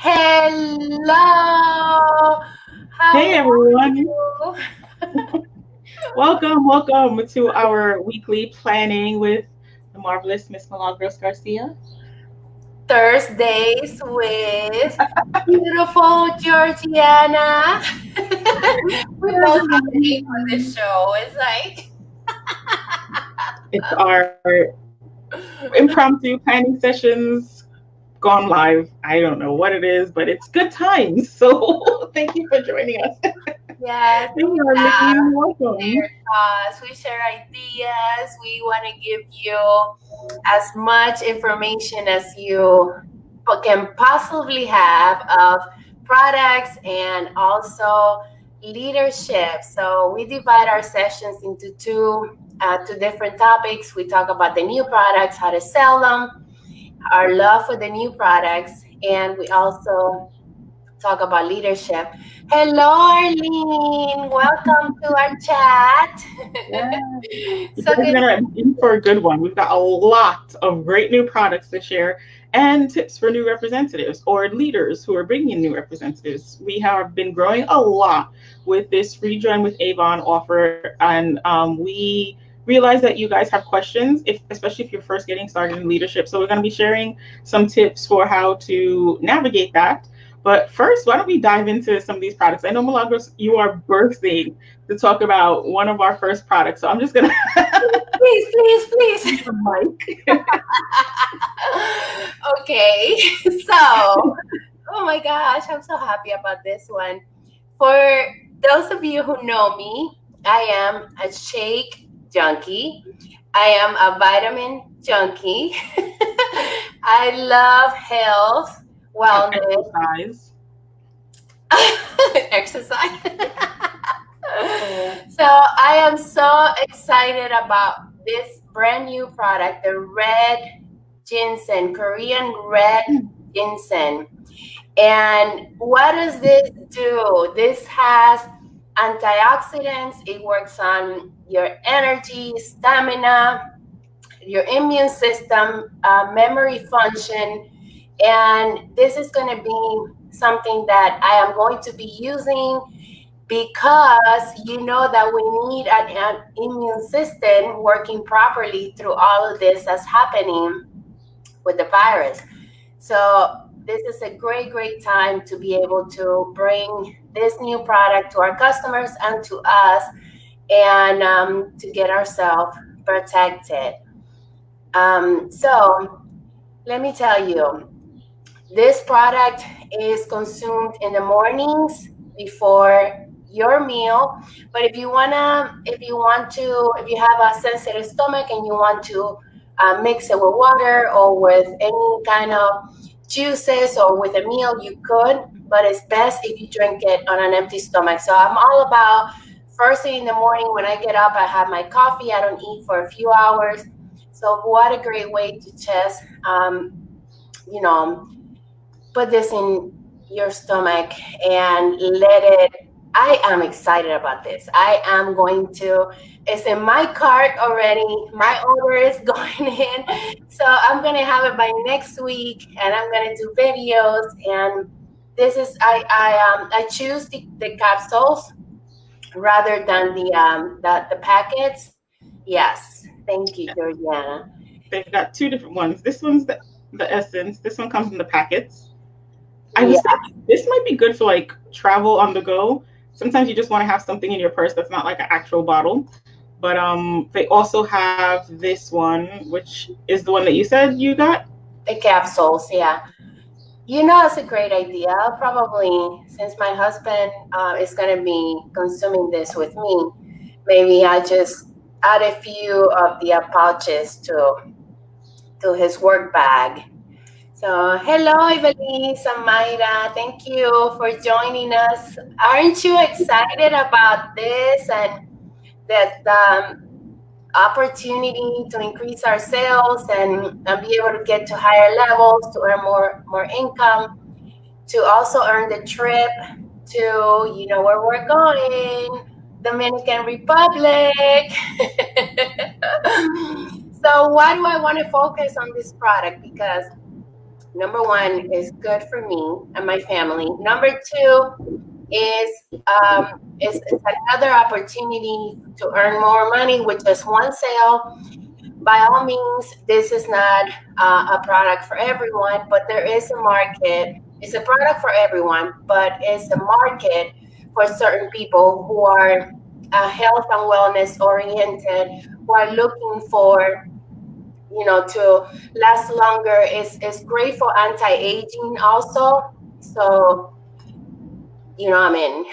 Hello. How Hey everyone, are you? welcome to our weekly planning with the marvelous Miss Milagros Garcia. Thursdays with beautiful Georgiana. We both have a name for this show. It's like, It's our impromptu planning sessions gone live. I don't know what it is, but it's good times. So thank you for joining us. yes, Hey we Arlene, share welcome. thoughts, we share ideas. We want to give you as much information as you can possibly have of products and also leadership. So we divide our sessions into two different topics. We talk about the new products, how to sell them, our love for the new products, and we also talk about leadership. Hello, Arlene. Welcome to our chat. Yeah. You So guys good. are in for a good one. We've got a lot of great new products to share and tips for new representatives or leaders who are bringing in new representatives. We have been growing a lot with this free join with Avon offer, and we realize that you guys have questions, especially if you're first getting started in leadership. So we're going to be sharing some tips for how to navigate that. But first, why don't we dive into some of these products? I know Milagros, you are bursting to talk about one of our first products. So I'm just gonna Please, please, please. the mic. Okay. So, oh my gosh, I'm so happy about this one. For those of you who know me, I am a shake junkie. I am a vitamin junkie. I love health, And wellness, exercise. exercise. So I am so excited about this brand new product, the Red Ginseng, Korean Red Ginseng. And what does this do? This has antioxidants. It works on your energy, stamina, your immune system, memory function. And this is going to be something that I am going to be using because you know that we need an immune system working properly through all of this that's happening with the virus. So this is a great time to be able to bring this new product to our customers and to us, and to get ourselves protected. So let me tell you, this product is consumed in the mornings before your meal. But if you have a sensitive stomach and you want to mix it with water or with any kind of juices or with a meal, you could. But it's best if you drink it on an empty stomach. So I'm all about first thing in the morning when I get up, I have my coffee. I don't eat for a few hours. So what a great way to just you know put this in your stomach and let it. I am excited about this. I am going to, it's in my cart already. My order is going in. So I'm going to have it by next week and I'm going to do videos. And this is, I choose the capsules rather than the packets. Yes. Thank you, Georgiana. They've got two different ones. This one's the essence. This one comes in the packets. I Yeah. was thinking this might be good for like travel on the go. Sometimes you just want to have something in your purse that's not like an actual bottle. But they also have this one, which is the one that you said you got. The capsules. Yeah. You know, it's a great idea. Probably, since my husband is going to be consuming this with me, maybe I just add a few of the pouches to his work bag. So, hello, Evelyn, Samaira. Thank you for joining us. Aren't you excited about this and that opportunity to increase our sales and be able to get to higher levels, to earn more income, to also earn the trip to, where we're going, Dominican Republic. So why do I want to focus on this product? Because Number one is good for me and my family. Number two is um, is another opportunity to earn more money with just one sale. By all means, this is not a product for everyone, but there is a market. It's a product for everyone, but it's a market for certain people who are health and wellness oriented, who are looking for, to last longer. It's great for anti-aging also. So, I'm in.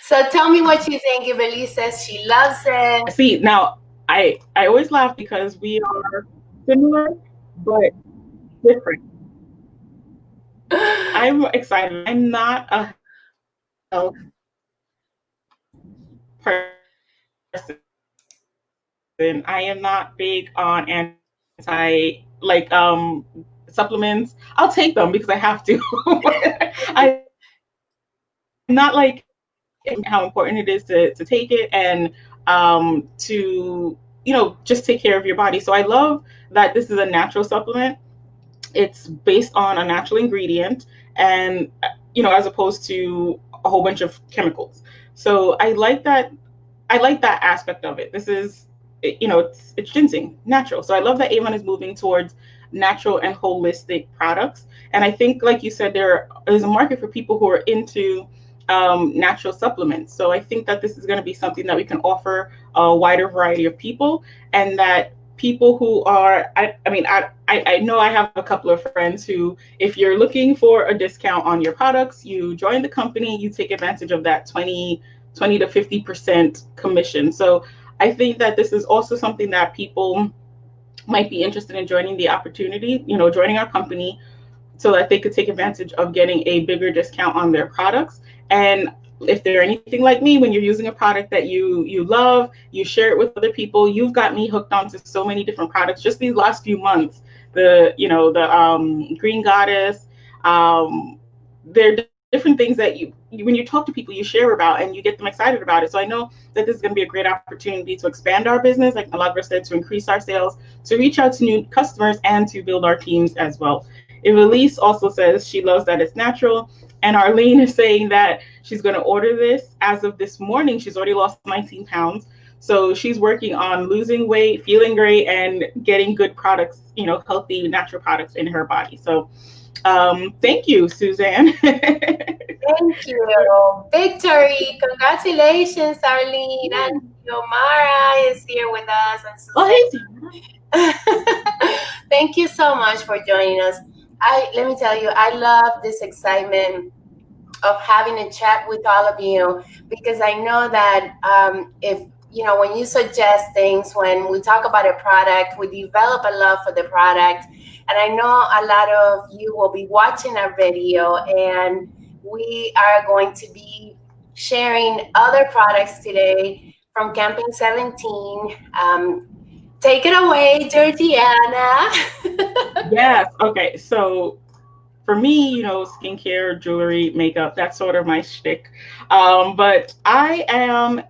So tell me what you think. If Elise says she loves it. See, now I always laugh because we are similar but different. I'm excited. I'm not a health person. I am not big on anti supplements. I'll take them because I have to. I'm not like how important it is to take it and to just take care of your body. So I love that this is a natural supplement. It's based on a natural ingredient and as opposed to a whole bunch of chemicals. So I like that aspect of it. This is, it's ginseng, natural. So I love that Avon is moving towards natural and holistic products. And I think, like you said, there is a market for people who are into natural supplements. So I think that this is going to be something that we can offer a wider variety of people, and that people who are, I mean, I know I have a couple of friends who, if you're looking for a discount on your products, you join the company, you take advantage of that 20 to 50% commission. So I think that this is also something that people might be interested in joining the opportunity, joining our company, so that they could take advantage of getting a bigger discount on their products. And if they're anything like me, when you're using a product that you love, you share it with other people. You've got me hooked onto so many different products just these last few months. The Green Goddess. There are different things that when you talk to people, you share about and you get them excited about it. So I know that this is going to be a great opportunity to expand our business, like Malagra said, to increase our sales, to reach out to new customers, and to build our teams as well. If Elise also says she loves that it's natural, and Arlene is saying that she's going to order this as of this morning. She's already lost 19 pounds. So she's working on losing weight, feeling great, and getting good products, healthy, natural products in her body. So thank you, Suzanne. Thank you. Victory. Congratulations, Arlene. And Yomara is here with us. And thank you so much for joining us. Let me tell you, I love this excitement of having a chat with all of you, because I know that if when you suggest things, when we talk about a product, we develop a love for the product. And I know a lot of you will be watching our video, and we are going to be sharing other products today from Camping 17. Take it away, Georgiana. Yes. Okay. So for me, skincare, jewelry, makeup, that's sort of my shtick. But I am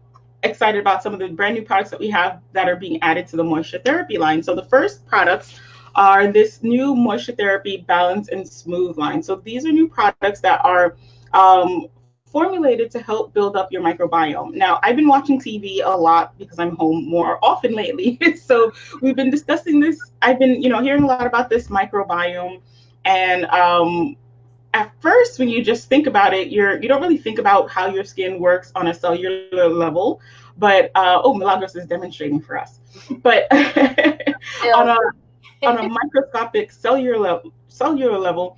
excited about some of the brand new products that we have that are being added to the moisture therapy line. So the first products are this new moisture therapy balance and smooth line. So these are new products that are formulated to help build up your microbiome. Now, I've been watching TV a lot because I'm home more often lately. So we've been discussing this. I've been, hearing a lot about this microbiome. And at first, when you just think about it, you don't really think about how your skin works on a cellular level. But Milagros is demonstrating for us. But on a microscopic cellular level,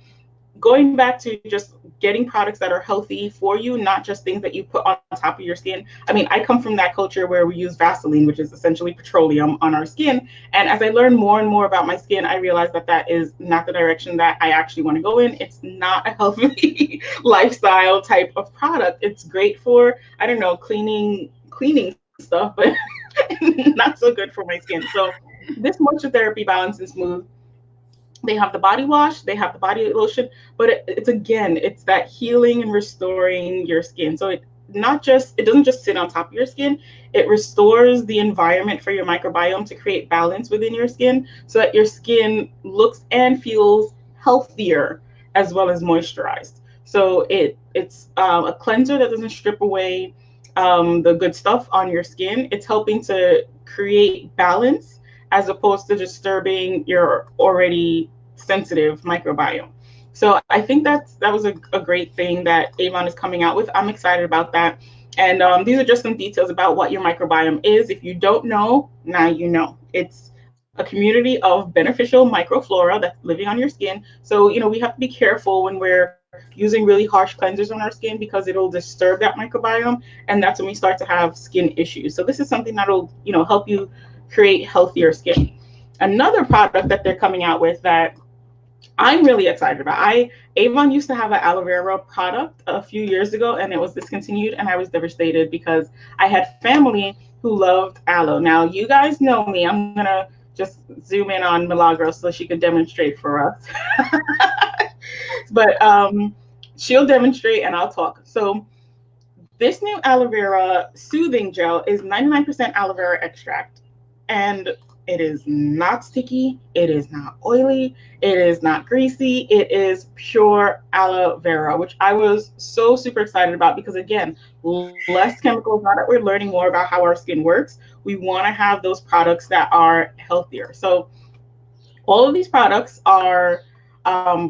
going back to just getting products that are healthy for you, not just things that you put on top of your skin. I mean, I come from that culture where we use Vaseline, which is essentially petroleum, on our skin. And as I learn more and more about my skin, I realize that that is not the direction that I actually want to go in. It's not a healthy lifestyle type of product. It's great for, I don't know, cleaning stuff, but not so good for my skin. So this moisture therapy balance and smooth, they have the body wash, they have the body lotion, but it's again, it's that healing and restoring your skin. So it not just, it doesn't just sit on top of your skin, it restores the environment for your microbiome to create balance within your skin so that your skin looks and feels healthier as well as moisturized. So it's a cleanser that doesn't strip away the good stuff on your skin. It's helping to create balance as opposed to disturbing your already sensitive microbiome. So I think that was a great thing that Avon is coming out with. I'm excited about that. And these are just some details about what your microbiome is. If you don't know, now you know. It's a community of beneficial microflora that's living on your skin. So, we have to be careful when we're using really harsh cleansers on our skin because it'll disturb that microbiome. And that's when we start to have skin issues. So this is something that'll, help you create healthier skin. Another product that they're coming out with that I'm really excited about. Avon used to have an aloe vera product a few years ago, and it was discontinued, and I was devastated because I had family who loved aloe. Now, you guys know me. I'm gonna just zoom in on Milagros so she could demonstrate for us. But she'll demonstrate, and I'll talk. So this new aloe vera soothing gel is 99% aloe vera extract, and it is not sticky, it is not oily, it is not greasy, it is pure aloe vera, which I was so super excited about because, again, less chemicals. Now that we're learning more about how our skin works, we want to have those products that are healthier. So all of these products are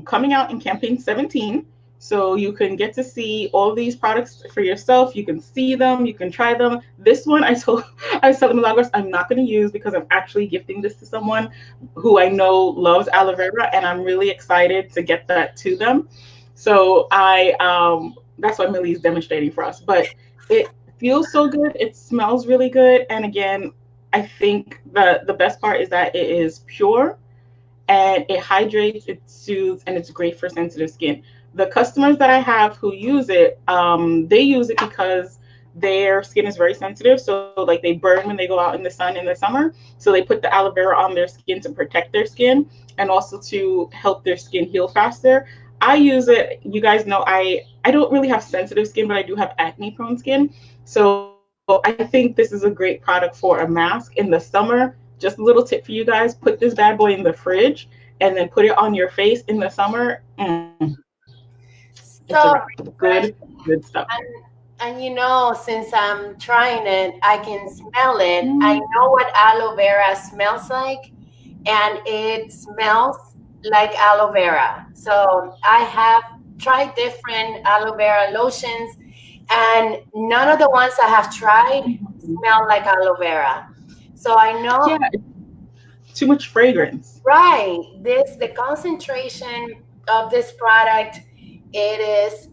coming out in campaign 17. So you can get to see all of these products for yourself. You can see them, you can try them. This one I told Milagros I'm not going to use because I'm actually gifting this to someone who I know loves aloe vera, and I'm really excited to get that to them. So that's why Millie's demonstrating for us. But it feels so good. It smells really good, and again, I think the best part is that it is pure and it hydrates, it soothes, and it's great for sensitive skin. The customers that I have who use it, they use it because their skin is very sensitive. So, like, they burn when they go out in the sun in the summer. So they put the aloe vera on their skin to protect their skin and also to help their skin heal faster. I use it. You guys know I don't really have sensitive skin, but I do have acne prone skin. So I think this is a great product for a mask in the summer. Just a little tip for you guys: put this bad boy in the fridge and then put it on your face in the summer. It's a wrap. So Good, good refreshing. stuff. And since I'm trying it, I can smell it. I Mm, know what aloe vera smells like, and it smells like aloe vera. So I have tried different aloe vera lotions, and none of the ones I have tried mhm. smell like aloe vera. So I know, Yeah, it's too much fragrance. right, the concentration of this product, it is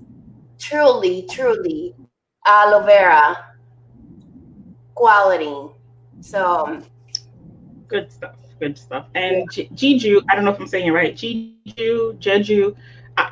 truly, truly aloe vera quality. So Good stuff. Good stuff. yeah. And Jeju, I don't know if I'm saying it right. Jeju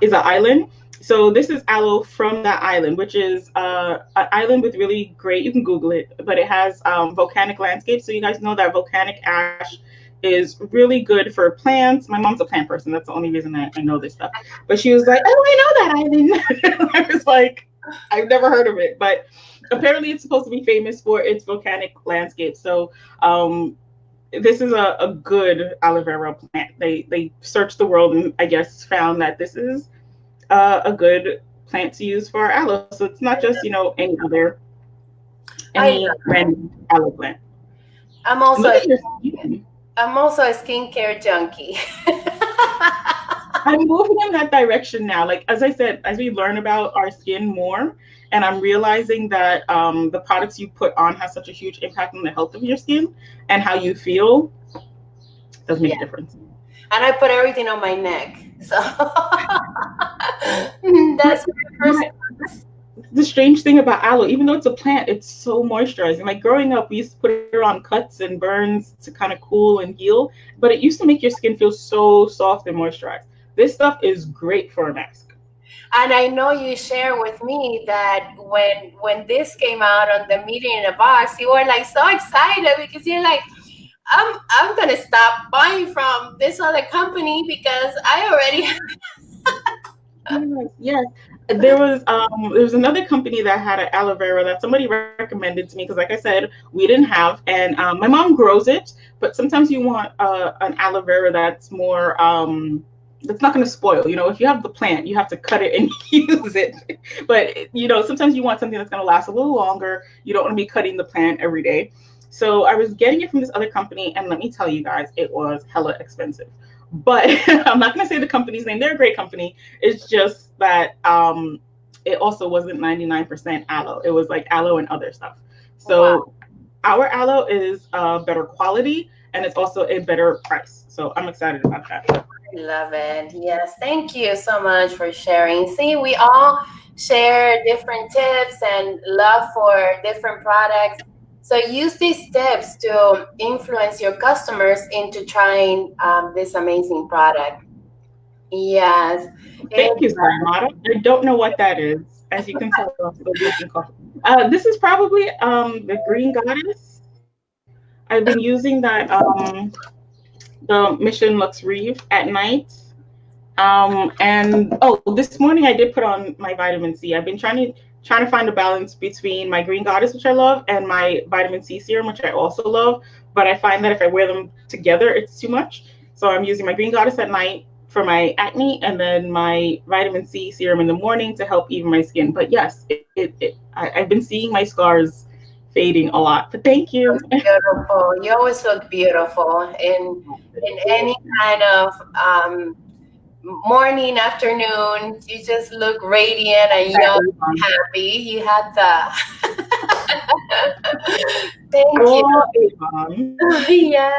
is an island. So this is aloe from that island, which is an island with really great. You can Google it, but it has volcanic landscapes. So you guys know that volcanic ash is really good for plants. My mom's a plant person. That's the only reason I know this stuff. But she was like, "Oh, I know that island." I was like, "I've never heard of it," but apparently it's supposed to be famous for its volcanic landscape. So this is a good aloe vera plant. They searched the world and I guess found that this is a good plant to use for aloe. So it's not just I any random aloe plant. I'm And also look at your skin. I'm also a skincare junkie. I'm moving in that direction now. Like as I said, as we learn about our skin more, and I'm realizing that the products you put on has such a huge impact on the health of your skin and how you feel does make Yeah, a difference. and I put everything on my neck. So But that's my when first. I, the strange thing about aloe, even though it's a plant, it's so moisturizing. Like growing up, we used to put it on cuts and burns to kind of cool and heal, but it used to make your skin feel so soft and moisturized. This stuff is great for a mask. And I know you share with me that when this came out on the meeting in a box, you were like so excited because you're like, I'm gonna stop buying from this other company because I already Yes, yes. There was another company that had an aloe vera that somebody recommended to me because, like I said, we didn't have, and my mom grows it, but sometimes you want an aloe vera that's more that's not going to spoil. If you have the plant, you have to cut it and use it. But sometimes you want something that's going to last a little longer. You don't want to be cutting the plant every day. So I was getting it from this other company, and let me tell you guys, it was hella expensive. But I'm not going to say the company's name. They're a great company. It's just that it also wasn't 99% aloe. It was like aloe and other stuff. Wow. So our aloe is better quality and it's also a better price. So I'm excited about that. I love it. Yes, thank you so much for sharing. See, we all share different tips and love for different products. So use these tips to influence your customers into trying this amazing product. Yes. Thank you, It, Saramata. I don't know what that is. As you can tell, I'm still drinking coffee. This is probably the Green Goddess. I've been using that the Mission Lux Reeve at night. And oh, this morning I did put on my vitamin C. I've been trying to find a balance between my Green Goddess, which I love, and my vitamin C serum, which I also love. But I find that if I wear them together, it's too much. So I'm using my Green Goddess at night for my acne, and then my vitamin C serum in the morning to help even my skin. But yes, I've been seeing my scars fading a lot. But thank you. beautiful. You always look beautiful in any kind of morning, afternoon. You just look radiant and young, happy. You had the thank you. Oh, Avon. Yeah.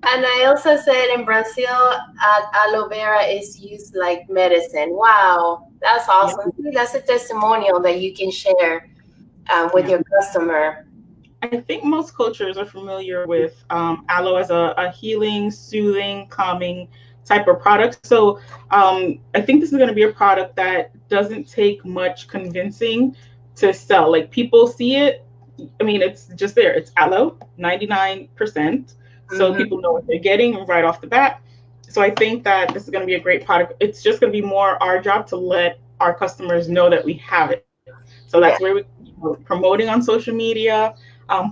And I also said in Brazil, aloe vera is used like medicine. Wow, that's Yeah, awesome. See, that's a testimonial that you can share with yeah. your customer. I think most cultures are familiar with aloe as a healing, soothing, calming type of product. So I think this is going to be a product that doesn't take much convincing to sell. Like people see it. I mean, it's just there. It's aloe, 99%. So Hmm. people know what they're getting right off the bat. So I think that this is going to be a great product. It's just going to be more our job to let our customers know that we have it. So that's where Yeah. promoting on social media,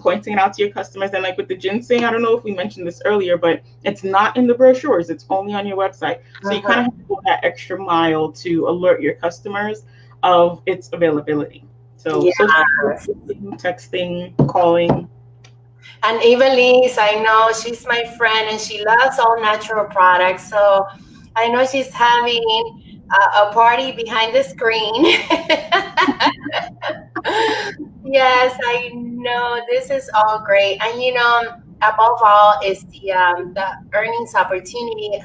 pointing it out to your customers. And like with the ginseng, I don't know if we mentioned this earlier, but it's not in the brochures. It's only on your website. So you kind Uh-huh. of have to go that extra mile to alert your customers of its availability. So social media, Yes. texting, calling. And even Liz, I know she's my friend and she loves all natural products. So I know she's having a party behind the screen. Yes, I know this is all great, and above all is the earnings opportunity.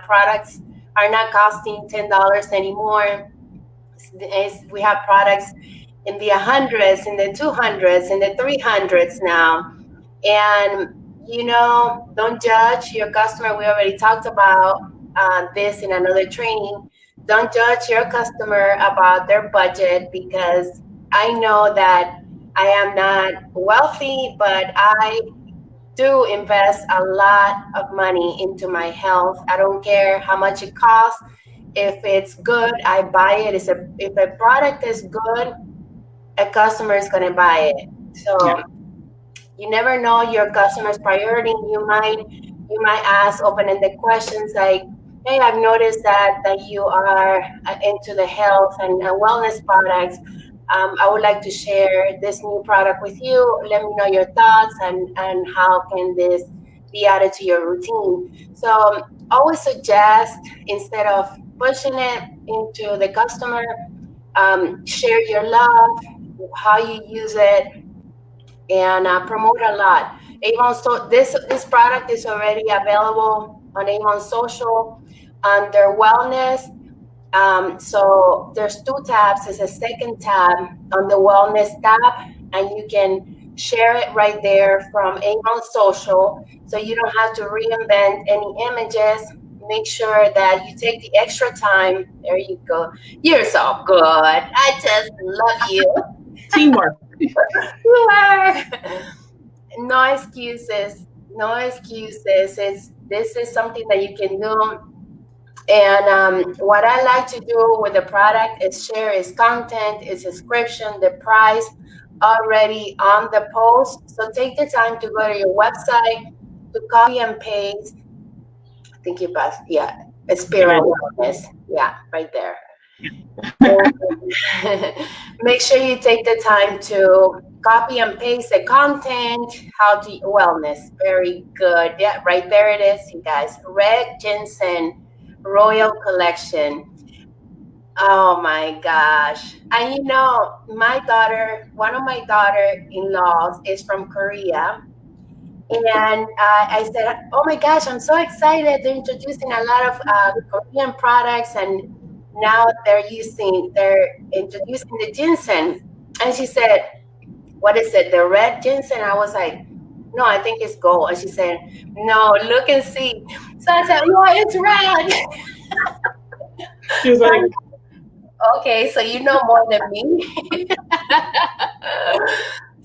Products are not costing $10 anymore. We have products in the hundreds, in the 200s, in the 300s now, and don't judge your customer. We already talked about this in another training. Don't judge your customer about their budget because I know that I am not wealthy, but I do invest a lot of money into my health. I don't care how much it costs. If it's good, I buy it. If a product is good, a customer is going to buy it. Yeah. So you never know your customer's priority. You might ask open-ended questions like, "Hey, I've noticed that you are into the health and wellness products. I would like to share this new product with you. Let me know your thoughts and how can this be added to your routine." So always suggest instead of pushing it into the customer. Share your love, how you use it, and promote a lot. Avon, so this product is already available on Avon Social under Wellness. So there's two tabs. There's a second tab on the Wellness tab, and you can share it right there from Avon Social. So you don't have to reinvent any images. Make sure that you take the extra time. There you go. You're so good. I just love you. Teamwork. You are. No excuses. No excuses. This is something that you can do And what I like to do with the product is share its content, its description, the price already on the post. So take the time to go to your website to copy and paste. I think you passed, yeah, Good Spirit idea. Wellness. Yeah, right there. And make sure you take the time to copy and paste the content. How to wellness, very good. Yeah, right there it is, you guys. Red Ginseng Royal Collection. Oh my gosh. And my daughter, one of my daughter-in-laws is from Korea. And I said, oh my gosh, I'm so excited. They're introducing a lot of Korean products, and now they're introducing the ginseng. And she said, what is it? The red ginseng? I was like, no, I think it's gold. And she said, no, look and see. So I said, no, it's red. She was like, Okay, so you know more than me.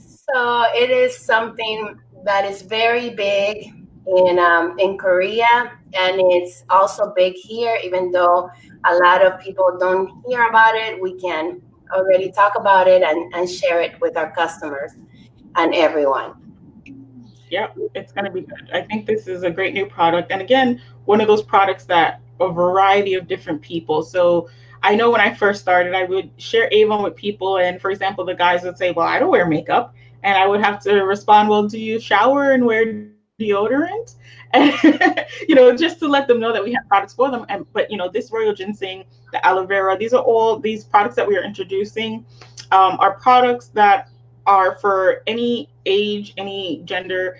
So it is something that is very big in Korea, and it's also big here. Even though a lot of people don't hear about it, we can already talk about it and share it with our customers and everyone. yep, it's going to be good. I think this is a great new product. And again, one of those products that a variety of different people. So I know when I first started, I would share Avon with people. And for example, the guys would say, well, I don't wear makeup. And I would have to respond, well, do you shower and wear deodorant? And, just to let them know that we have products for them. But, this Royal Ginseng, the Aloe Vera, these are all these products that we are introducing are products that are for any age, any gender,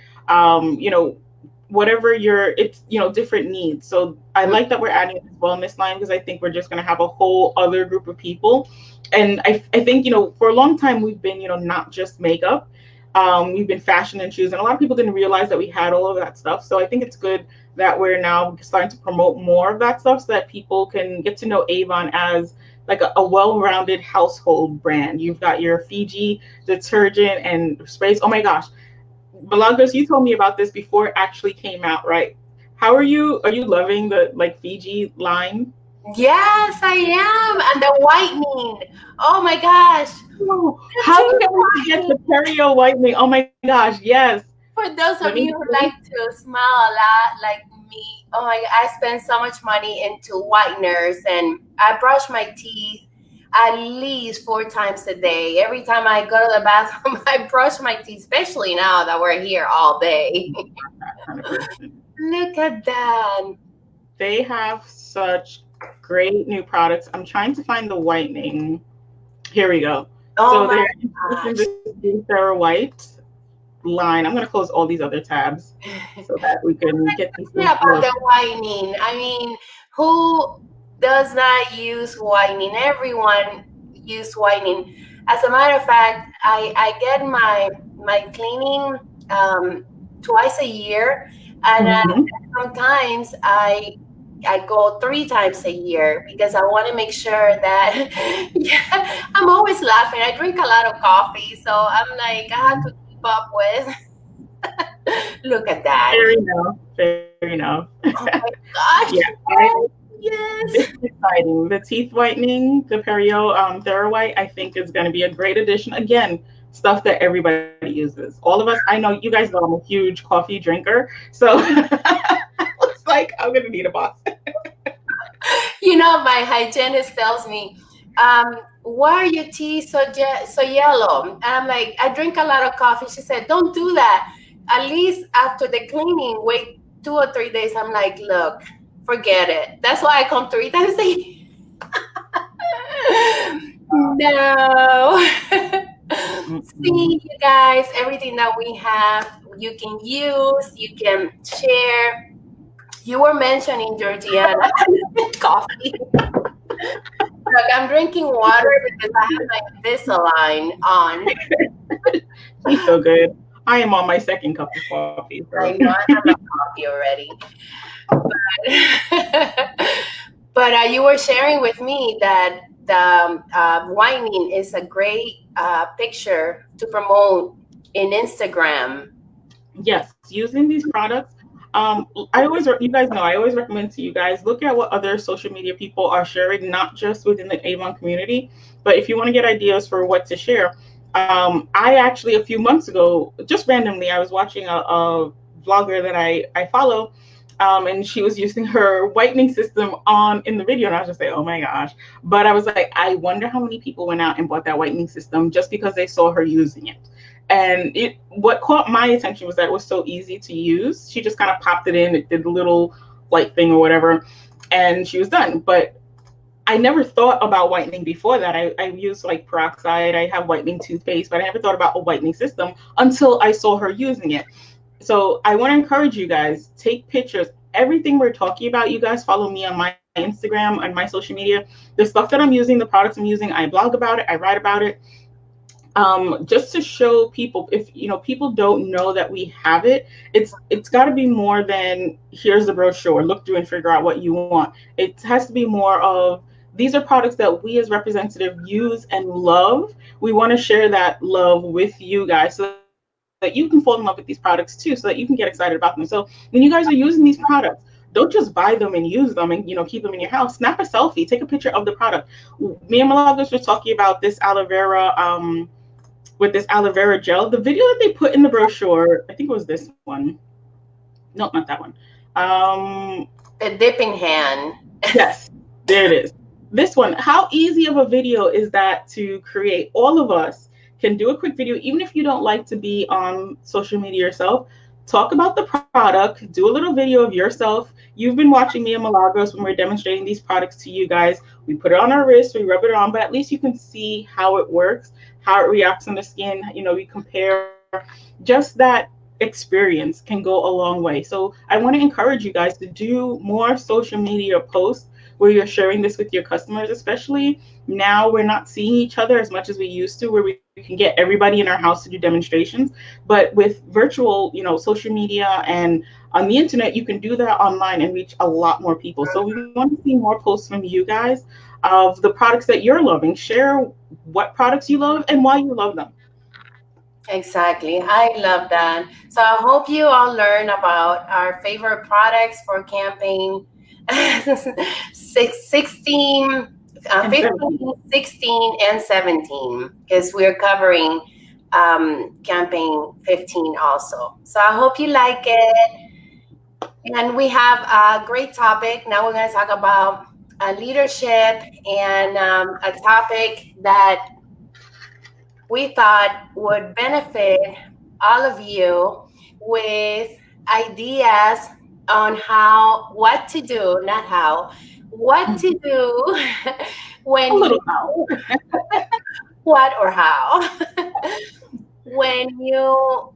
whatever it's, different needs. So I like that we're adding this wellness line because I think we're just going to have a whole other group of people. And I think, for a long time we've been, not just makeup. We've been fashion and shoes, and a lot of people didn't realize that we had all of that stuff. So I think it's good that we're now starting to promote more of that stuff so that people can get to know Avon as like a well-rounded household brand. You've got your Fiji detergent and sprays. Oh my gosh, Milagros, you told me about this before it actually came out, right? How are you? Are you loving the like Fiji line? Yes, I am. And the whitening. Oh my gosh. Oh, The how teeth can we forget the whitening. perio whitening? Oh my gosh, yes. For those Let of me you who see. like to smile a lot like me, oh my, I spend so much money into whiteners, and I brush my teeth at least 4 times a day. Every time I go to the bathroom, I brush my teeth, especially now that we're here all day. 100%. Look at that. They have such great new products. I'm trying to find the whitening. Here we go. Oh So my they're introducing gosh. this new Sarah White line. I'm going to close all these other tabs so that we can get these things About closed. the whitening. I mean, who does not use whitening? Everyone use whitening. As a matter of fact, I get my cleaning twice a year, and Mm-hmm. sometimes I go 3 times a year because I want to make sure that yeah, I'm always laughing. I drink a lot of coffee, so I'm like I have to keep up with. Look at that. Fair enough. Fair enough. Oh my Yeah, gosh. this Yes. is exciting. The teeth whitening, the Perio TheraWhite, I think is going to be a great addition. Again, stuff that everybody uses. All of us, I know you guys know I'm a huge coffee drinker, so it's like I'm going to need a box. My hygienist tells me, why are your teeth so yellow? And I'm like, I drink a lot of coffee. She said, don't do that. At least after the cleaning, wait 2 or 3 days. I'm like, look, forget it. That's why I come 3 times a year. No. See, Mm-mm. you guys, everything that we have, you can use, you can share. You were mentioning Georgiana coffee. Look, I'm drinking water because I have my Invisalign on. She's so good. I am on my second cup of coffee, so I know I have my coffee already. But you were sharing with me that the whining is a great picture to promote in Instagram. yes, using these products. You guys know, I always recommend to you guys look at what other social media people are sharing, not just within the Avon community, but if you want to get ideas for what to share. I actually, a few months ago, just randomly, I was watching a vlogger that I follow, and she was using her whitening system on in the video, and I was just like, oh my gosh. But I was like, I wonder how many people went out and bought that whitening system just because they saw her using it. And what caught my attention was that it was so easy to use. She just kind of popped it in, it did the little light thing or whatever, and she was done. But I never thought about whitening before that. I used like peroxide, I have whitening toothpaste, but I never thought about a whitening system until I saw her using it. So I want to encourage you guys, take pictures. Everything we're talking about, you guys follow me on my Instagram and my social media. The stuff that I'm using, the products I'm using, I blog about it, I write about it, just to show people, if people don't know that we have it, it's got to be more than here's the brochure, look through and figure out what you want. It has to be more of, these are products that we as representative use and love. We want to share that love with you guys so that you can fall in love with these products too, so that you can get excited about them. So when you guys are using these products, don't just buy them and use them and keep them in your house. Snap a selfie, take a picture of the product. Me and Malagas were talking about this aloe vera, with this aloe vera gel. The video that they put in the brochure, I think it was this one. No, not that one. The dipping hand. Yes, there it is. This one. How easy of a video is that to create? All of us can do a quick video, even if you don't like to be on social media yourself. Talk about the product, do a little video of yourself. You've been watching me and Milagros when we're demonstrating these products to you guys. We put it on our wrist, we rub it on, but at least you can see how it works, how it reacts on the skin. We compare. Just that experience can go a long way. So I want to encourage you guys to do more social media posts where you're sharing this with your customers, especially now we're not seeing each other as much as we used to, where we can get everybody in our house to do demonstrations. But with virtual, social media and on the internet, you can do that online and reach a lot more people. So we want to see more posts from you guys of the products that you're loving. Share what products you love and why you love them. Exactly. I love that. So I hope you all learn about our favorite products for camping. 16, And 15, 16, and 17, because we're covering camping 15 also. So I hope you like it. And we have a great topic. Now we're going to talk about leadership, and a topic that we thought would benefit all of you with ideas on what to do, not how, what to do when a little you, how. what or how, when you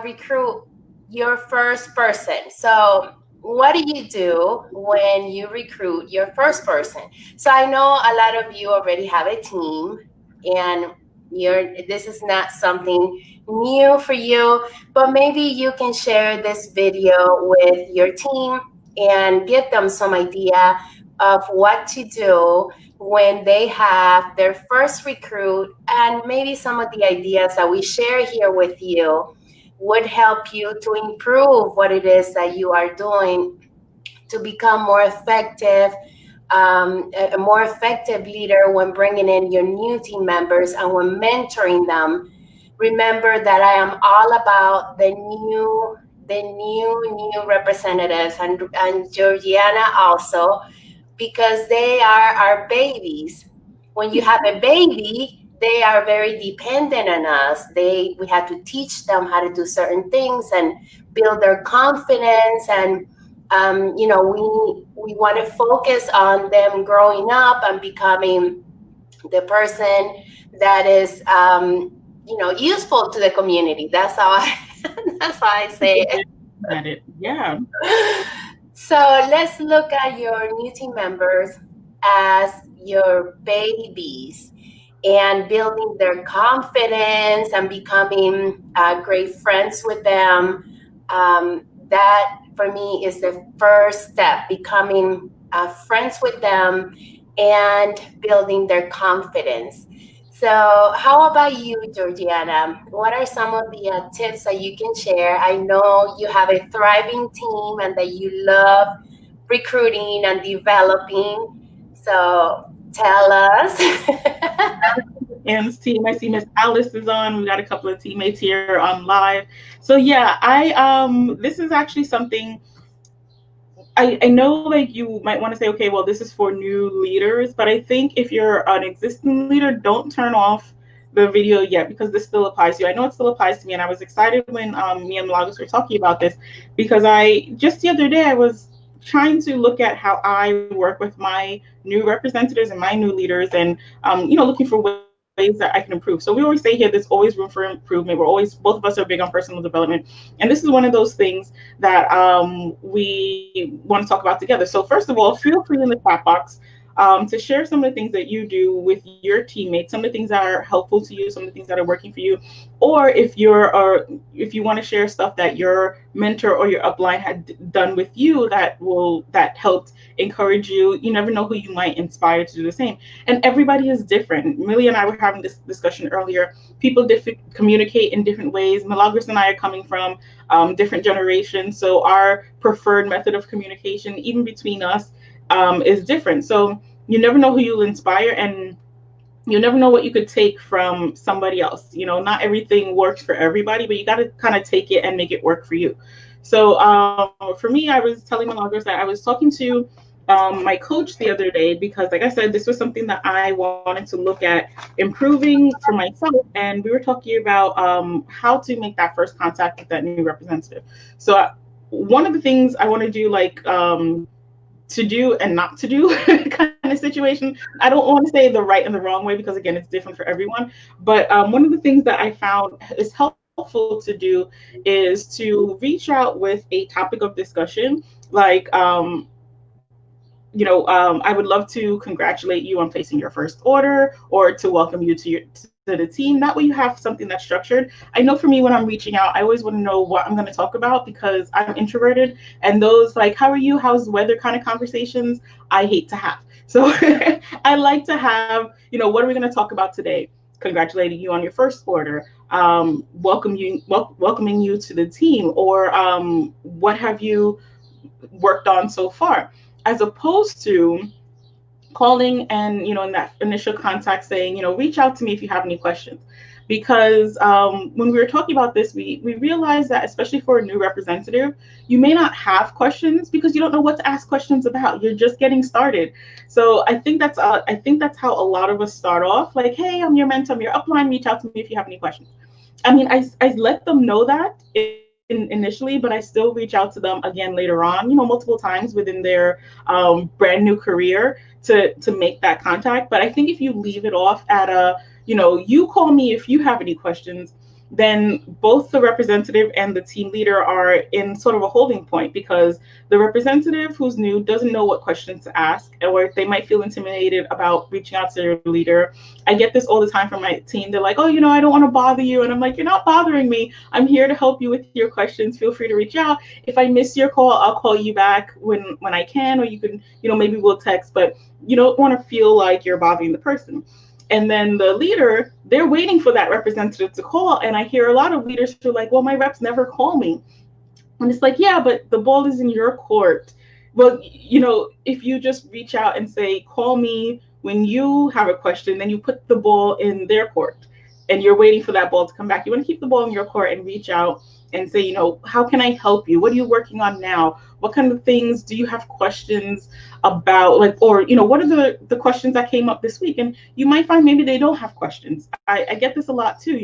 recruit your first person. So what do you do when you recruit your first person? So I know a lot of you already have a team, and this is not something new for you, but maybe you can share this video with your team and give them some idea of what to do when they have their first recruit, and maybe some of the ideas that we share here with you would help you to improve what it is that you are doing to become more effective, a more effective leader when bringing in your new team members and when mentoring them. Remember that I am all about the new representatives, and Georgiana also, because they are our babies. When you have a baby, they are very dependent on us. We have to teach them how to do certain things and build their confidence, and we want to focus on them growing up and becoming the person that is useful to the community. That's how I that's how I say it. At it. Yeah. So let's look at your new team members as your babies, and building their confidence and becoming great friends with them. That for me is the first step, becoming friends with them and building their confidence. So, how about you, Georgiana? What are some of the tips that you can share? I know you have a thriving team and that you love recruiting and developing. So, tell us. Ann's team. I see Miss Alice is on. We got a couple of teammates here on live. So yeah, I this is actually something I know like you might want to say, okay, well, this is for new leaders, but I think if you're an existing leader, don't turn off the video yet because this still applies to you. I know it still applies to me, and I was excited when me and Milagros were talking about this because I just the other day I was trying to look at how I work with my new representatives and my new leaders, and looking for ways that I can improve. So we always say here, there's always room for improvement. We're always both of us are big on personal development, and this is one of those things that we want to talk about together. So first of all, feel free in the chat box to share some of the things that you do with your teammates, some of the things that are helpful to you, some of the things that are working for you, or if you want to share stuff that your mentor or your upline had done with you that helped encourage you. You never know who you might inspire to do the same. And everybody is different. Millie and I were having this discussion earlier. People communicate in different ways. Milagros and I are coming from different generations, so our preferred method of communication, even between us, is different. So you never know who you'll inspire, and you never know what you could take from somebody else. Not everything works for everybody, but you got to kind of take it and make it work for you. So for me, I was telling Milagros that I was talking to my coach the other day because, like I said, this was something that I wanted to look at improving for myself. And we were talking about how to make that first contact with that new representative. So one of the things I want to do, like, to do and not to do kind of situation. I don't want to say the right and the wrong way because again, it's different for everyone. But one of the things that I found is helpful to do is to reach out with a topic of discussion, like I would love to congratulate you on placing your first order or to welcome you to the team. That way you have something that's structured. I know for me when I'm reaching out, I always want to know what I'm going to talk about because I'm introverted, and those like how are you, how's the weather kind of conversations I hate to have. So I like to have, what are we going to talk about today? Congratulating you on your first order, welcoming you to the team, or what have you worked on so far, as opposed to calling and in that initial contact saying reach out to me if you have any questions. Because when we were talking about this, we realized that especially for a new representative, you may not have questions because you don't know what to ask questions about. You're just getting started. So I think that's how a lot of us start off, like, hey, I'm your mentor, I'm your upline, reach out to me if you have any questions. I mean, I let them know that initially, but I still reach out to them again later on, multiple times within their brand new career to make that contact. But I think if you leave it off at you call me if you have any questions, then both the representative and the team leader are in sort of a holding point because the representative who's new doesn't know what questions to ask, or they might feel intimidated about reaching out to their leader. I get this all the time from my team. They're like, oh, I don't want to bother you. And I'm like, you're not bothering me. I'm here to help you with your questions. Feel free to reach out. If I miss your call, I'll call you back when I can, or you can, maybe we'll text, but you don't want to feel like you're bothering the person. And then the leader, they're waiting for that representative to call. And I hear a lot of leaders who are like, well, my reps never call me. And it's like, yeah, but the ball is in your court. Well, if you just reach out and say, call me when you have a question, then you put the ball in their court and you're waiting for that ball to come back. You want to keep the ball in your court and reach out and say, how can I help you? What are you working on now? What kind of things do you have questions about? Like, or, what are the questions that came up this week? And you might find maybe they don't have questions. I get this a lot too.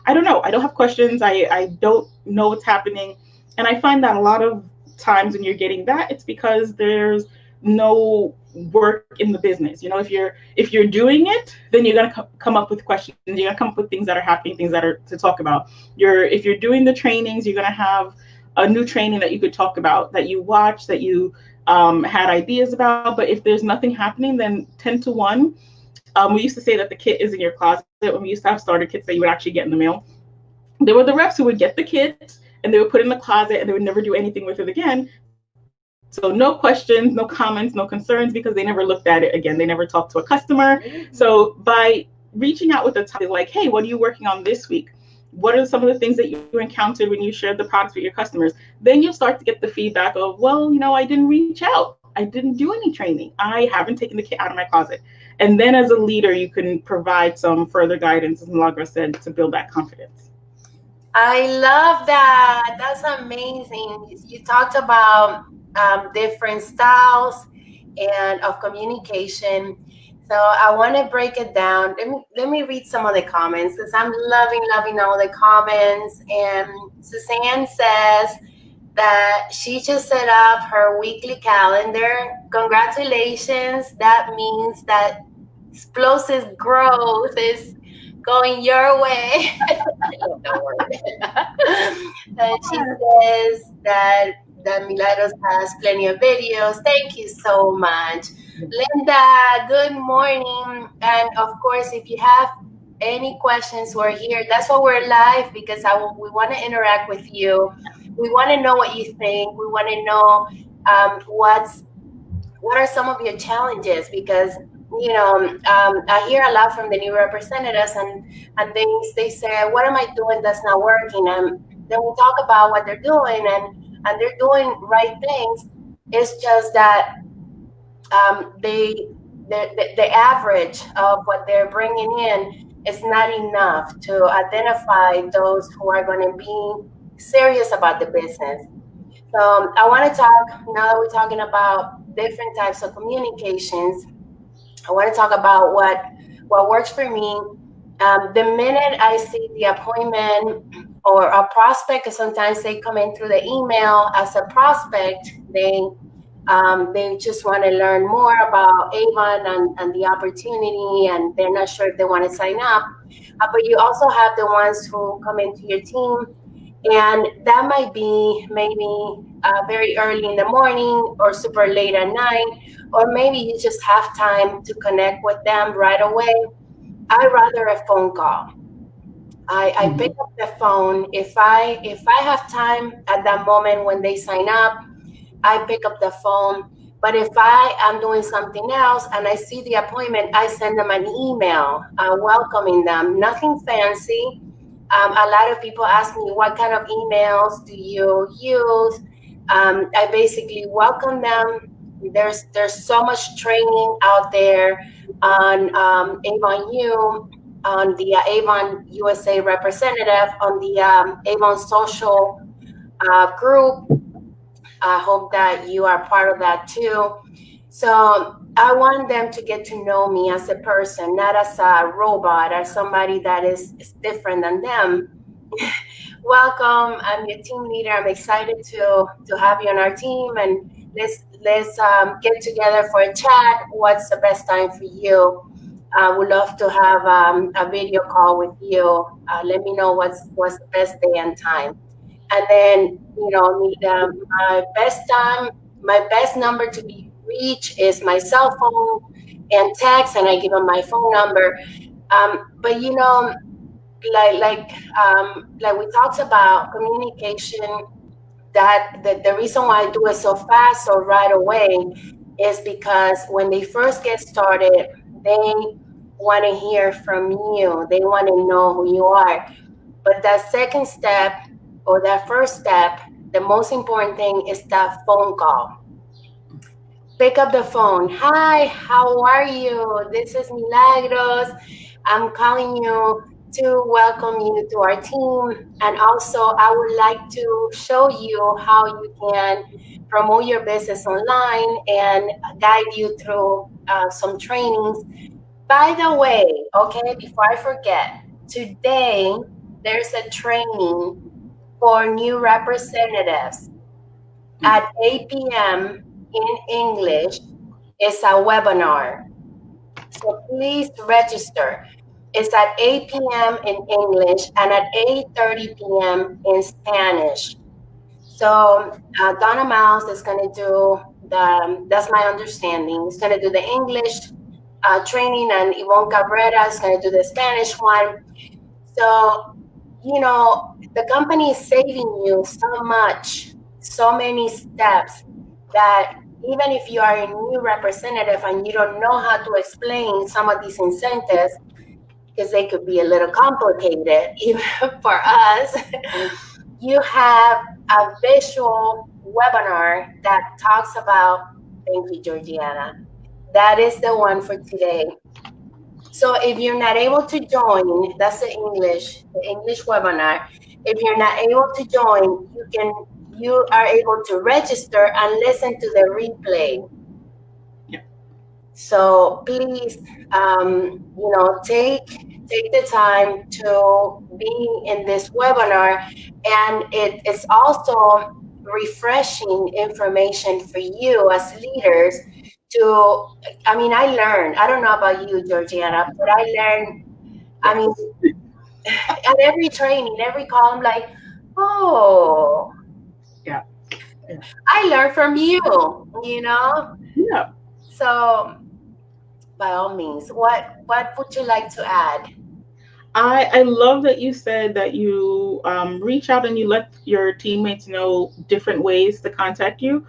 I don't know. I don't have questions. I don't know what's happening. And I find that a lot of times when you're getting that, it's because there's no work in the business. If you're doing it, then you're gonna come up with questions. You're gonna come up with things that are happening, things that are to talk about. If you're doing the trainings, you're gonna have a new training that you could talk about, that you watch, that you had ideas about. But if there's nothing happening, then 10 to 1. We used to say that the kit is in your closet when we used to have starter kits that you would actually get in the mail. There were the reps who would get the kit and they would put it in the closet and they would never do anything with it again. So no questions, no comments, no concerns because they never looked at it again. They never talked to a customer. So by reaching out with a topic like, hey, what are you working on this week? What are some of the things that you encountered when you shared the products with your customers? Then you'll start to get the feedback of, well, I didn't reach out. I didn't do any training. I haven't taken the kit out of my closet. And then as a leader, you can provide some further guidance, as Malagra said, to build that confidence. I love that. That's amazing. You talked about different styles and of communication. So I want to break it down. Let me read some of the comments because I'm loving all the comments. And Suzanne says that she just set up her weekly calendar. Congratulations. That means that explosive growth is going your way. Don't worry. And she says that Milagros has plenty of videos. Thank you so much. Linda, good morning. And of course, if you have any questions, we're here. That's why we're live, because we want to interact with you. We want to know what you think. We want to know what are some of your challenges, because I hear a lot from the new representatives, and they say, what am I doing that's not working? And then we talk about what they're doing, and they're doing right things. It's just that the average of what they're bringing in is not enough to identify those who are going to be serious about the business. So I want to talk, now that we're talking about different types of communications, I want to talk about what works for me. The minute I see the appointment or a prospect, because sometimes they come in through the email as a prospect, they just want to learn more about Avon and the opportunity, and they're not sure if they want to sign up. But you also have the ones who come into your team, and that might be maybe very early in the morning or super late at night, or maybe you just have time to connect with them right away. I rather a phone call. I pick up the phone if I have time at that moment when they sign up. I pick up the phone. But if I am doing something else and I see the appointment, I send them an email welcoming them. Nothing fancy. A lot of people ask me, what kind of emails do you use? I basically welcome them. There's so much training out there on Avon U, on the Avon USA representative, on the Avon social group. I hope that you are part of that too. So I want them to get to know me as a person, not as a robot or somebody that is different than them. Welcome. I'm your team leader. I'm excited to have you on our team, and let's get together for a chat. What's the best time for you? I would love to have a video call with you. Let me know what's the best day and time. And then, my best time, my best number to be reached is my cell phone and text, and I give them my phone number. But like we talked about communication, that the reason why I do it so fast or right away is because when they first get started, they want to hear from you. They want to know who you are. But that second step or that first step, the most important thing is that phone call. Pick up the phone. Hi, how are you? This is Milagros. I'm calling you to welcome you to our team. And also, I would like to show you how you can promote your business online and guide you through some trainings. By the way, okay, before I forget, today there's a training for new representatives at 8 p.m. in English. It's a webinar. So please register. It's at 8 p.m. in English and at 8:30 p.m. in Spanish. So Donna Miles is going to do that's my understanding, is going to do the English training, and Yvonne Cabrera is going to do the Spanish one. So, the company is saving you so much, so many steps, that even if you are a new representative and you don't know how to explain some of these incentives, because they could be a little complicated even for us. You have a visual webinar that talks about, thank you, Georgiana. That is the one for today. So if you're not able to join, that's the English webinar. If you're not able to join, you are able to register and listen to the replay. Yeah. So please, take the time to be in this webinar, and it's also refreshing information for you as leaders to, I mean, I learned, I don't know about you, Georgiana, but I learned, I mean, Yes. at every training, every call, I'm like, oh, Yeah. Yeah. I learned from you, you know? Yeah. So by all means, what would you like to add? I love that you said that you reach out and you let your teammates know different ways to contact you.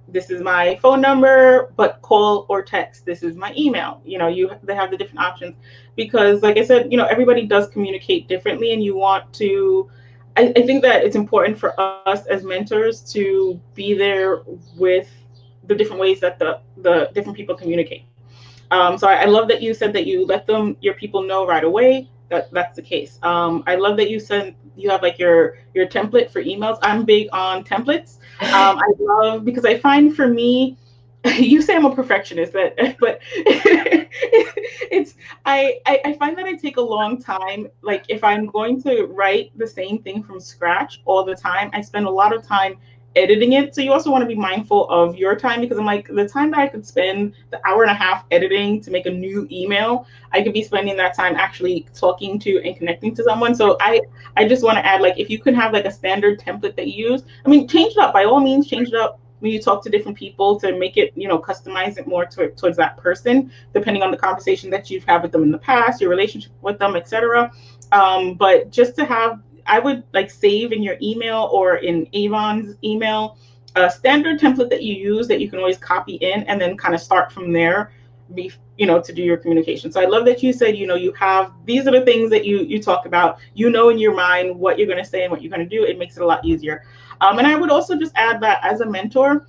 This is my phone number, but call or text. This is my email. They have the different options because, like I said, everybody does communicate differently, and you want to. I think that it's important for us as mentors to be there with the different ways that the different people communicate. So I love that you said that you let your people know right away that that's the case. I love that you said you have like your template for emails. I'm big on templates. I love because I find for me, you say I'm a perfectionist, but it's I find that I take a long time. Like if I'm going to write the same thing from scratch all the time, I spend a lot of time editing it. So you also want to be mindful of your time because I'm like the time that I could spend the hour and a half editing to make a new email, I could be spending that time actually talking to and connecting to someone. So I just want to add like if you can have like a standard template that you use, I mean change it up by all means, change it up when you talk to different people to make it, customize it more towards that person, depending on the conversation that you've had with them in the past, your relationship with them, etc. But just to have, I would like save in your email or in Avon's email a standard template that you use that you can always copy in and then kind of start from there to do your communication. So I love that you said, you have these are the things that you talk about, in your mind what you're going to say and what you're going to do. It makes it a lot easier. And I would also just add that as a mentor,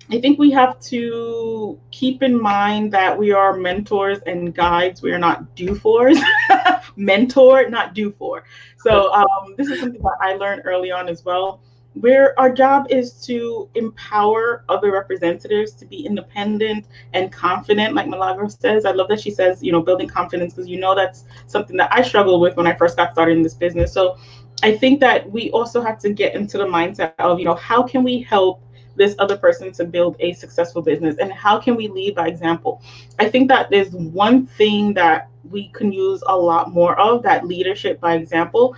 I think we have to keep in mind that we are mentors and guides. We are not do fors. Mentor, not do for. So this is something that I learned early on as well. Where our job is to empower other representatives to be independent and confident, like Milagros says. I love that she says, building confidence, because that's something that I struggled with when I first got started in this business. So I think that we also have to get into the mindset of, how can we help this other person to build a successful business, and how can we lead by example? I think that is one thing that we can use a lot more of, that leadership by example.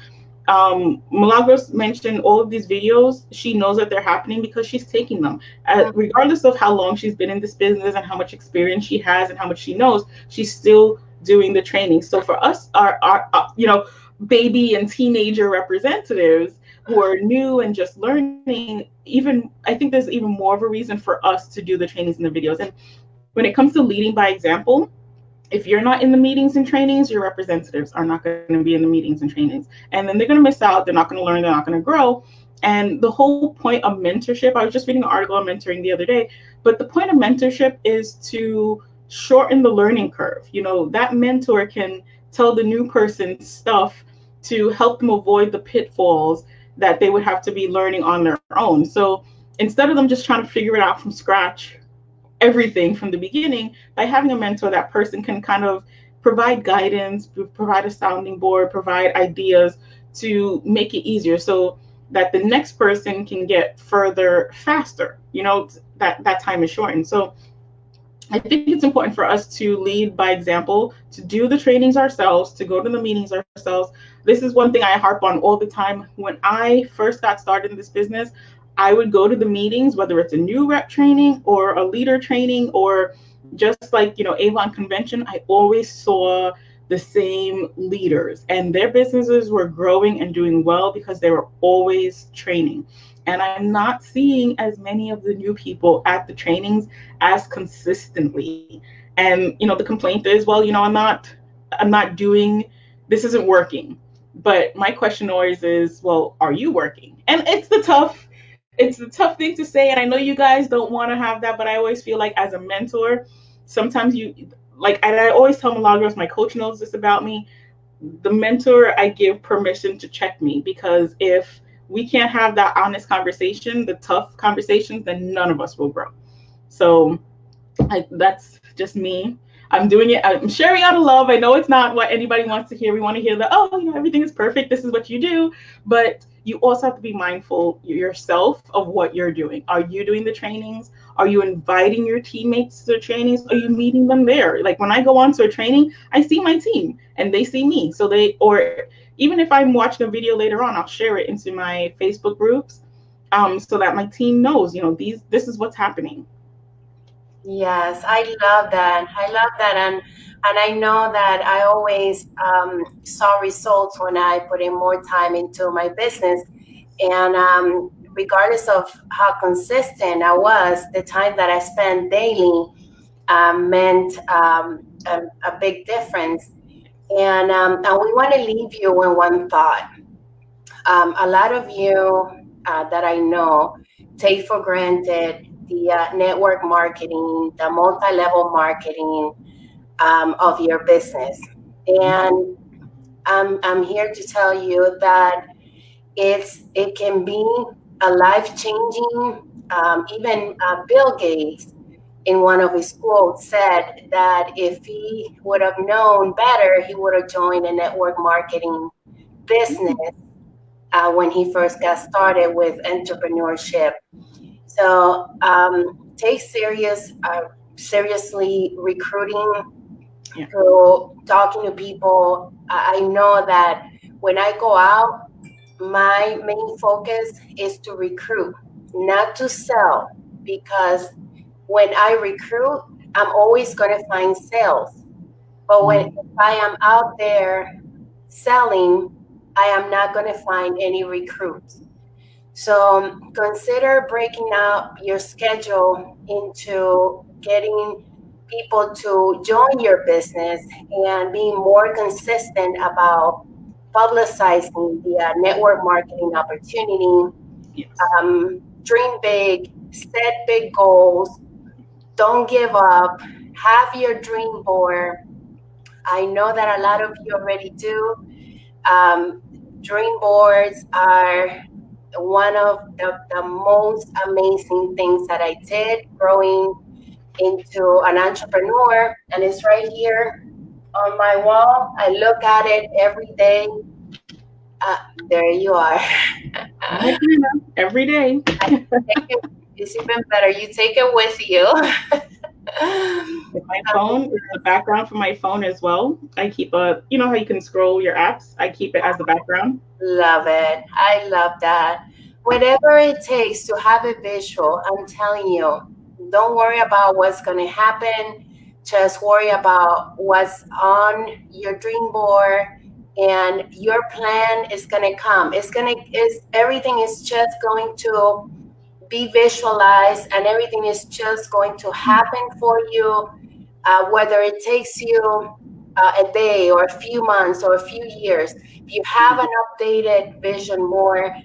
Milagros mentioned all of these videos. She knows that they're happening because she's taking them. Regardless of how long she's been in this business and how much experience she has and how much she knows, she's still doing the training. So for us, our baby and teenager representatives who are new and just learning, even I think there's even more of a reason for us to do the trainings and the videos. And when it comes to leading by example, if you're not in the meetings and trainings, your representatives are not going to be in the meetings and trainings. And then they're going to miss out. They're not going to learn. They're not going to grow. And the whole point of mentorship, I was just reading an article on mentoring the other day, but the point of mentorship is to shorten the learning curve. That mentor can tell the new person stuff to help them avoid the pitfalls that they would have to be learning on their own. So instead of them just trying to figure it out from scratch, everything from the beginning, by having a mentor, that person can kind of provide guidance, provide a sounding board, provide ideas to make it easier so that the next person can get further faster. That time is shortened. So I think it's important for us to lead by example, to do the trainings ourselves, to go to the meetings ourselves. This is one thing I harp on all the time. When I first got started in this business, I would go to the meetings, whether it's a new rep training or a leader training or just like, Avon convention, I always saw the same leaders and their businesses were growing and doing well because they were always training. And I'm not seeing as many of the new people at the trainings as consistently. And, the complaint is, well, I'm not I'm not doing, this isn't working. But my question always is, well, are you working? And it's the tough thing to say. And I know you guys don't want to have that, but I always feel like as a mentor, sometimes you, like, and I always tell milagros, my coach knows this about me, the mentor, I give permission to check me, because if we can't have that honest conversation, the tough conversations, then none of us will grow. So that's just me. I'm doing it. I'm sharing out of love. I know it's not what anybody wants to hear. We want to hear that, oh, everything is perfect. This is what you do. But you also have to be mindful yourself of what you're doing. Are you doing the trainings? Are you inviting your teammates to the trainings? Are you meeting them there? Like when I go on to a training, I see my team and they see me. So or even if I'm watching a video later on, I'll share it into my Facebook groups, so that my team knows, this is what's happening. Yes, I love that. I love that, and I know that I always saw results when I put in more time into my business, and regardless of how consistent I was, the time that I spent daily meant a big difference. And we want to leave you with one thought. A lot of you that I know take for granted the network marketing, the multi-level marketing of your business. And I'm here to tell you that it can be a life-changing, even Bill Gates in one of his quotes said that if he would have known better, he would have joined a network marketing business when he first got started with entrepreneurship. So take seriously recruiting, Yeah. through talking to people. I know that when I go out, my main focus is to recruit, not to sell, because when I recruit, I'm always going to find sales. But if I am out there selling, I am not going to find any recruits. So consider breaking out your schedule into getting people to join your business and being more consistent about publicizing the network marketing opportunity. Yes. Dream big, set big goals, don't give up, have your dream board. I know that a lot of you already do. Dream boards are one of the most amazing things that I did growing into an entrepreneur, and it's right here on my wall. I look at it every day. Uh, there you are. I'm like Rena, every day. Take it, it's even better. You take it with you. With my phone, it's the background for my phone as well. I keep how you can scroll your apps? I keep it as the background. Love it. I love that. Whatever it takes to have a visual, I'm telling you, don't worry about what's going to happen. Just worry about what's on your dream board, and your plan is going to come. Everything is just going to be visualized, and everything is just going to happen for you, whether it takes you a day or a few months or a few years. If you have an updated vision more,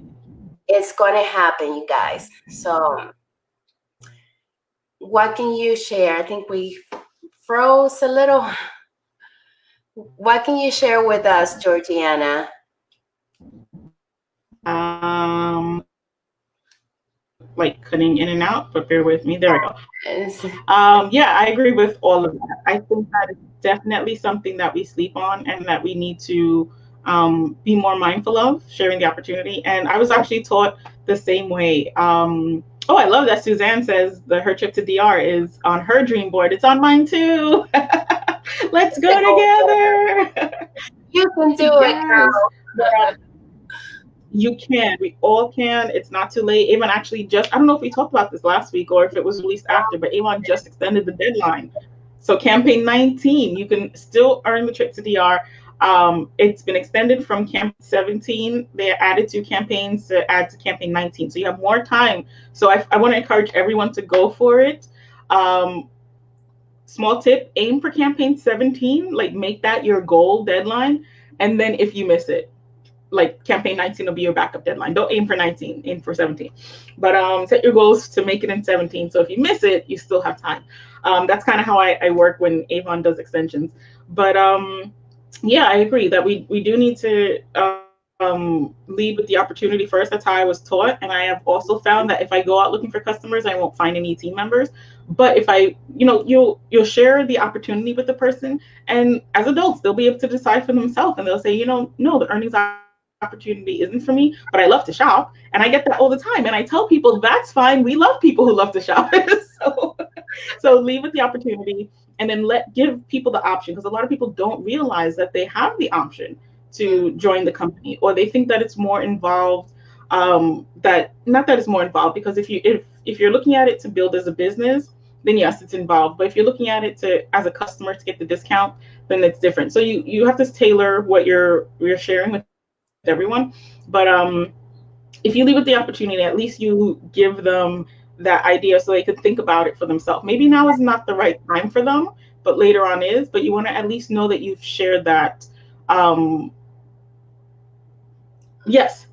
it's going to happen, you guys. So what can you share? I think we froze a little. What can you share with us, Georgiana? Like cutting in and out, but bear with me. There we go. Yes. Yeah, I agree with all of that. I think that is definitely something that we sleep on and that we need to be more mindful of, sharing the opportunity. And I was actually taught the same way. Oh, I love that Suzanne says that her trip to DR is on her dream board. It's on mine too. Let's go together. You can do it, Yes. girl. You can. We all can. It's not too late. Avon actually just, I don't know if we talked about this last week or if it was released after, but Avon just extended the deadline. So campaign 19, you can still earn the trip to DR. It's been extended from campaign 17. They added 2 campaigns to add to campaign 19. So you have more time. So I want to encourage everyone to go for it. small tip, aim for campaign 17, like make that your goal deadline. And then if you miss it, like campaign 19 will be your backup deadline. Don't aim for 19, aim for 17. But set your goals to make it in 17. So if you miss it, you still have time. That's kind of how I work when Avon does extensions. But yeah, I agree that we do need to lead with the opportunity first. That's how I was taught. And I have also found that if I go out looking for customers, I won't find any team members. But if I, you'll share the opportunity with the person, and as adults, they'll be able to decide for themselves, and they'll say, no, the earnings opportunity isn't for me, but I love to shop, and I get that all the time. And I tell people that's fine. We love people who love to shop. So leave with the opportunity, and then give people the option, because a lot of people don't realize that they have the option to join the company, or they think that it's more involved. That not that it's more involved, because if you're looking at it to build as a business, then yes, it's involved. But if you're looking at it to as a customer to get the discount, then it's different. So you have to tailor what you're sharing with everyone. But if you leave with the opportunity, at least you give them that idea so they could think about it for themselves. Maybe now is not the right time for them, but later on is. But you want to at least know that you've shared that. Yes,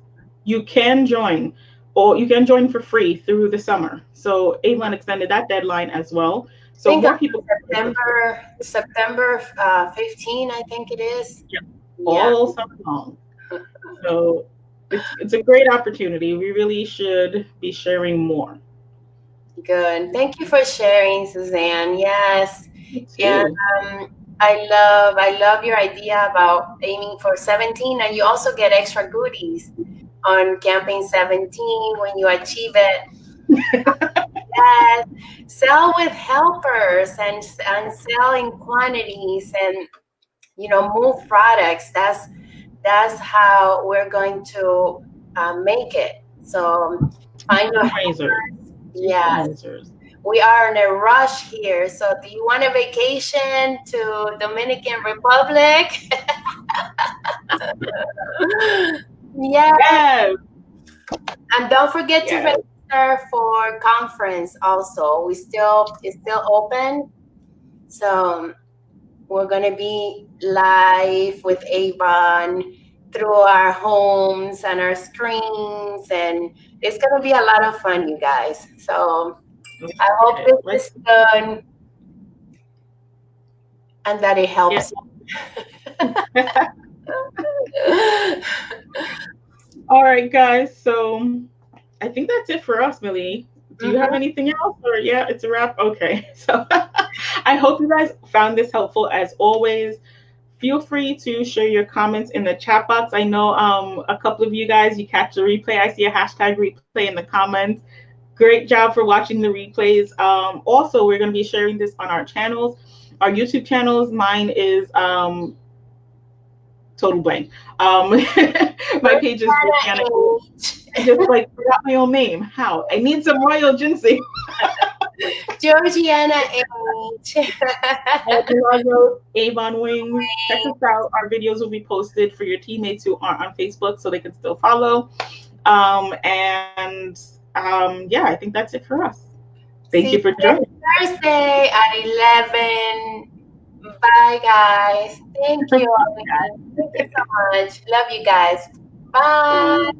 you can join, or you can join for free through the summer. So Avon extended that deadline as well. I So think more people September 15, I think it is. Yeah. all summer long. So it's a great opportunity. We really should be sharing more. Good. Thank you for sharing, Suzanne. Yes. Me And too. I love your idea about aiming for 17, and you also get extra goodies on campaign 17 when you achieve it. Yes. Sell with helpers, and sell in quantities, and move products. That's how we're going to make it. So find your Fundraisers. Do yes. fundraisers. We are in a rush here. So do you want a vacation to Dominican Republic? Yeah. Yes. And don't forget to Yes. register for conference also. It's still open. So we're gonna be live with Avon through our homes and our screens, and it's gonna be a lot of fun, you guys. So Let's I get hope it. this is good and that it Yeah. helps. All right, guys. So I think that's it for us, Millie. Do you have Mhm. anything else? Or yeah, it's a wrap. Okay. So I hope you guys found this helpful as always. Feel free to share your comments in the chat box. I know a couple of you guys, you catch the replay. I see a hashtag replay in the comments. Great job for watching the replays. Also, we're going to be sharing this on our channels, our YouTube channels. Mine is total blank. My page is Georgiana. I just like forgot my own name. How? I need some royal ginseng. Georgiana H. Avon Wings. Check us out. Our videos will be posted for your teammates who aren't on Facebook so they can still follow. And yeah, I think that's it for us. Thank See you for you joining. next Thursday at 11. Bye, guys. Thank you, Ollie. Thank you so much. Love you guys. Bye.